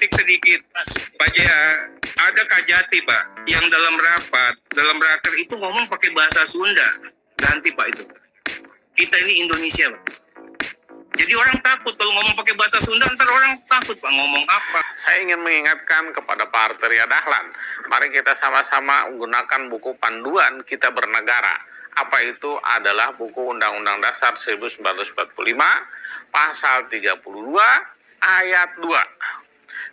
kritik sedikit, Pak Jaya. Ada Kajati, Pak, yang dalam raker itu ngomong pakai bahasa Sunda. Ganti, Pak, itu. Kita ini Indonesia, Pak. Jadi orang takut kalau ngomong pakai bahasa Sunda, ntar orang takut, Pak, ngomong apa. Saya ingin mengingatkan kepada Pak Arteria Dahlan, mari kita sama-sama menggunakan buku panduan kita bernegara. Apa itu? Adalah buku Undang-Undang Dasar 1945, pasal 32, ayat 2.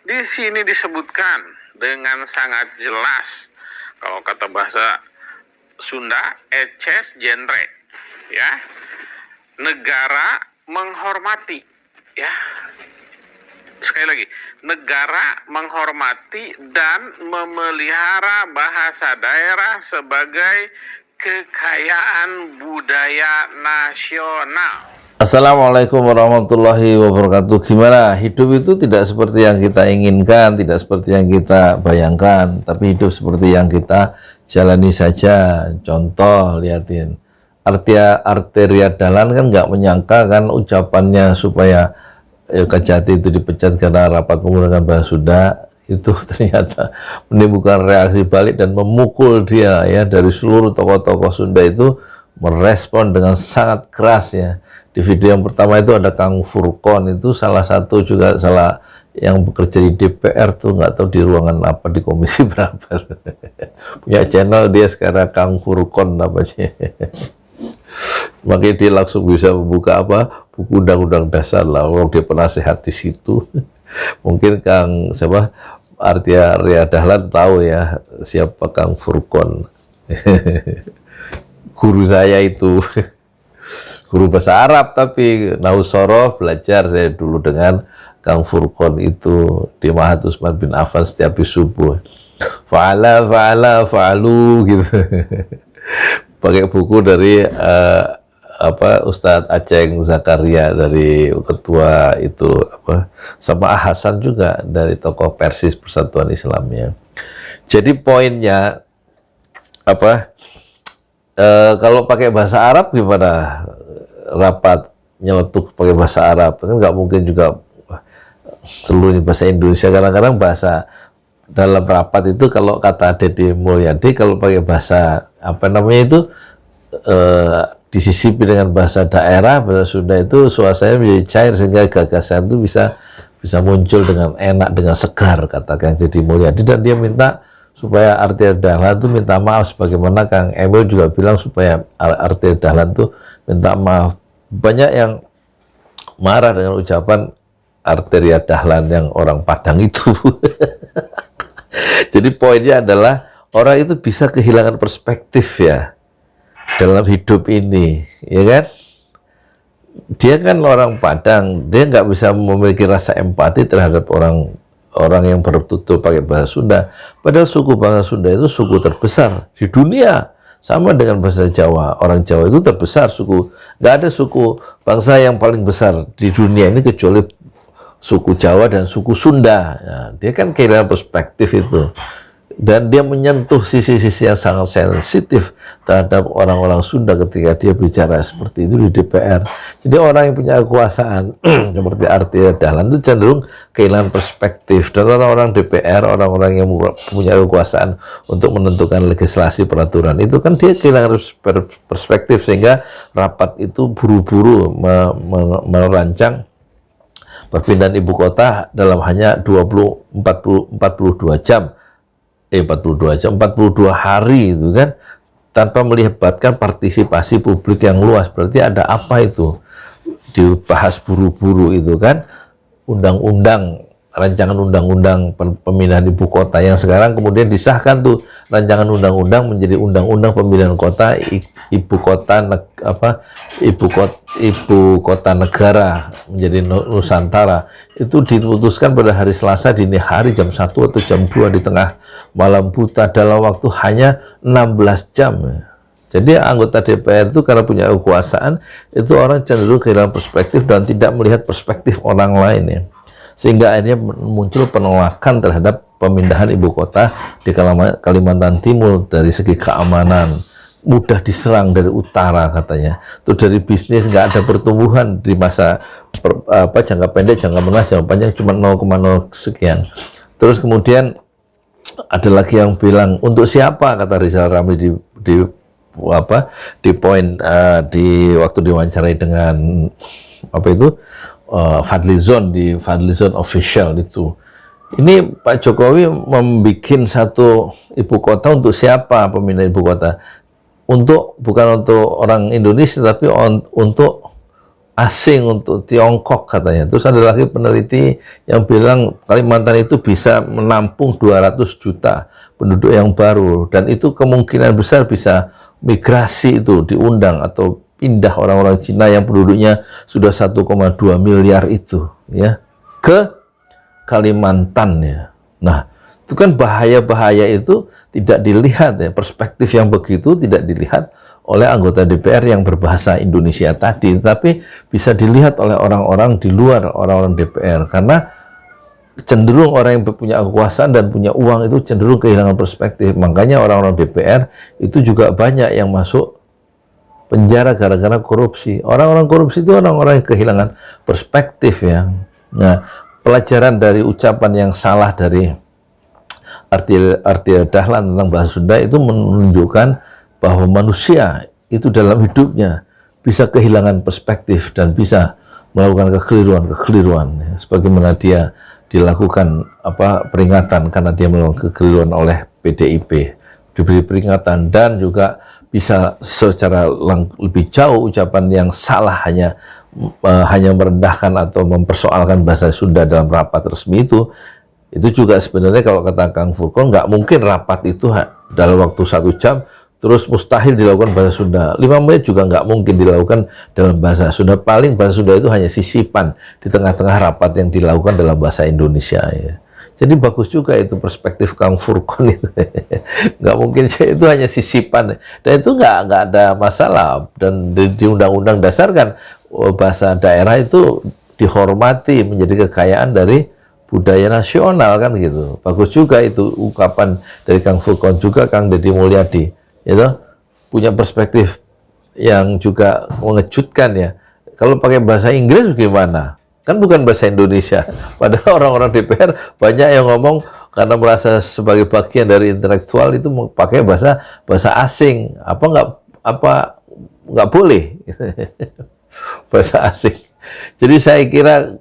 Di sini disebutkan dengan sangat jelas, kalau kata bahasa Sunda, eces genre, ya, negara menghormati, ya. Sekali lagi, negara menghormati dan memelihara bahasa daerah sebagai kekayaan budaya nasional. Assalamualaikum warahmatullahi wabarakatuh. Gimana? Hidup itu tidak seperti yang kita inginkan, tidak seperti yang kita bayangkan, tapi hidup seperti yang kita jalani saja. Contoh, lihatin. Arteria Dahlan kan nggak menyangka kan ucapannya supaya Kajati itu dipecat karena rapat menggunakan bahasa Sunda, itu ternyata menimbulkan reaksi balik dan memukul dia, ya. Dari seluruh tokoh-tokoh Sunda itu merespon dengan sangat keras, ya. Di video yang pertama itu ada Kang Furkon, itu salah satu juga salah yang bekerja di DPR tuh, nggak tahu di ruangan apa, di komisi berapa. Punya channel dia sekarang, Kang Furkon namanya. Makanya dia langsung bisa membuka apa, buku Undang-Undang Dasar lah, kalau dia penasehat di situ. Mungkin Kang siapa, Arteria Dahlan tahu ya siapa Kang Furkon. Guru saya itu. Guru bahasa Arab, tapi Nausoroh belajar saya dulu dengan Kang Furkon itu di Mahat Utsman bin Affan setiap subuh. Fa'alu gitu. Pakai buku dari Ustadz Aceng Zakaria, dari ketua itu apa, sama Hasan juga dari tokoh Persis Persatuan Islamnya. Jadi poinnya apa? Kalau pakai bahasa Arab gimana? Rapat nyeletuk pakai bahasa Arab kan nggak mungkin juga seluruhnya bahasa Indonesia. Kadang-kadang bahasa dalam rapat itu, kalau kata Deddy Mulyadi, kalau pakai bahasa apa namanya itu disisipi dengan bahasa daerah, bahasa Sunda, itu suasananya menjadi cair sehingga gagasan itu bisa muncul dengan enak, dengan segar, kata Kang Deddy Mulyadi. Dan dia minta supaya Arteria Dahlan itu minta maaf, sebagaimana Kang Emil juga bilang supaya Arteria Dahlan itu minta maaf. Banyak yang marah dengan ucapan Arteria Dahlan yang orang Padang itu. Jadi poinnya adalah orang itu bisa kehilangan perspektif, ya, dalam hidup ini, ya kan? Dia kan orang Padang, dia nggak bisa memiliki rasa empati terhadap orang yang bertutur pakai bahasa Sunda. Padahal suku bangsa Sunda itu suku terbesar di dunia, sama dengan bahasa Jawa. Orang Jawa itu terbesar suku. Nggak ada suku bangsa yang paling besar di dunia ini kecuali suku Jawa dan suku Sunda. Nah, dia kan kehilangan perspektif itu. Dan dia menyentuh sisi-sisi yang sangat sensitif terhadap orang-orang Sunda ketika dia bicara seperti itu di DPR. Jadi orang yang punya kekuasaan seperti Arteria Dahlan itu cenderung kehilangan perspektif. Dan orang-orang DPR, orang-orang yang punya kekuasaan untuk menentukan legislasi peraturan, itu kan dia kehilangan perspektif, sehingga rapat itu buru-buru merancang perpindahan ibu kota dalam hanya 42 jam. 42 hari itu kan, tanpa melibatkan partisipasi publik yang luas. Berarti ada apa itu? Dibahas buru-buru itu kan, rancangan undang-undang pemindahan ibu kota yang sekarang kemudian disahkan tuh rancangan undang-undang menjadi undang-undang pemilihan kota ibu kota negara menjadi Nusantara. Itu diputuskan pada hari Selasa dini hari jam 1 atau jam 2 di tengah malam buta, dalam waktu hanya 16 jam. Jadi anggota DPR itu karena punya kekuasaan, itu orang cenderung kehilangan perspektif dan tidak melihat perspektif orang lain, ya. Sehingga akhirnya muncul penolakan terhadap pemindahan ibu kota di Kalimantan Timur dari segi keamanan, mudah diserang dari utara katanya. Terus dari bisnis nggak ada pertumbuhan di masa jangka pendek, jangka menengah, jangka panjang cuma 0,0 sekian. Terus kemudian ada lagi yang bilang untuk siapa, kata Rizal Ramli di poin di waktu diwawancarai dengan Fadlizon di Fadlizon official itu. Ini Pak Jokowi membuat satu ibu kota untuk siapa, pemindah ibu kota? Bukan untuk orang Indonesia, tapi untuk asing, untuk Tiongkok katanya. Terus ada lagi peneliti yang bilang Kalimantan itu bisa menampung 200 juta penduduk yang baru, dan itu kemungkinan besar bisa migrasi itu diundang atau pindah orang-orang Cina yang penduduknya sudah 1,2 miliar itu ya ke Kalimantan ya. Nah, itu kan bahaya-bahaya itu tidak dilihat ya, perspektif yang begitu tidak dilihat oleh anggota DPR yang berbahasa Indonesia tadi, tapi bisa dilihat oleh orang-orang di luar orang-orang DPR, karena cenderung orang yang punya kekuasaan dan punya uang itu cenderung kehilangan perspektif. Makanya orang-orang DPR itu juga banyak yang masuk penjara gara-gara korupsi. Orang-orang korupsi itu orang-orang yang kehilangan perspektif ya. Nah, pelajaran dari ucapan yang salah dari Artiel Dahlan tentang bahasa Sunda itu menunjukkan bahwa manusia itu dalam hidupnya bisa kehilangan perspektif dan bisa melakukan kekeliruan ya. Sebagaimana dia dilakukan peringatan karena dia melakukan kekeliruan oleh PDIP, diberi peringatan, dan juga bisa secara lebih jauh ucapan yang salah hanya merendahkan atau mempersoalkan bahasa Sunda dalam rapat resmi itu juga sebenarnya kalau kata Kang Furqon nggak mungkin rapat itu dalam waktu 1 jam terus mustahil dilakukan bahasa Sunda. 5 menit juga nggak mungkin dilakukan dalam bahasa Sunda. Paling bahasa Sunda itu hanya sisipan di tengah-tengah rapat yang dilakukan dalam bahasa Indonesia ya. Jadi bagus juga itu perspektif Kang Furqon itu. Nggak mungkin itu hanya sisipan. Dan itu nggak ada masalah. Dan di Undang-Undang Dasar kan bahasa daerah itu dihormati menjadi kekayaan dari budaya nasional kan gitu. Bagus juga itu ungkapan dari Kang Furqon, juga Kang Deddy Mulyadi. Itu punya perspektif yang juga mengejutkan ya. Kalau pakai bahasa Inggris bagaimana? Kan bukan bahasa Indonesia. Padahal orang-orang DPR banyak yang ngomong karena merasa sebagai bagian dari intelektual itu pakai bahasa asing. Nggak boleh bahasa asing. Jadi saya kira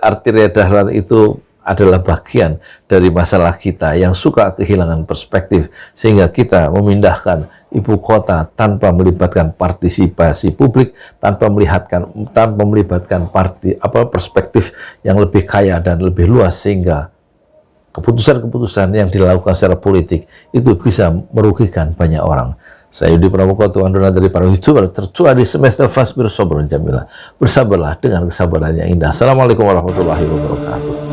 Artiel Dahlan itu adalah bagian dari masalah kita yang suka kehilangan perspektif, sehingga kita memindahkan ibu kota tanpa melibatkan partisipasi publik, tanpa melibatkan perspektif yang lebih kaya dan lebih luas, sehingga keputusan-keputusan yang dilakukan secara politik itu bisa merugikan banyak orang. Saya Yudi Pramuka, Tuhan donat dari para YouTuber tercua di semester Fasbir Sobrun Jamilah. Bersabarlah dengan kesabaran yang indah. Assalamualaikum warahmatullahi wabarakatuh.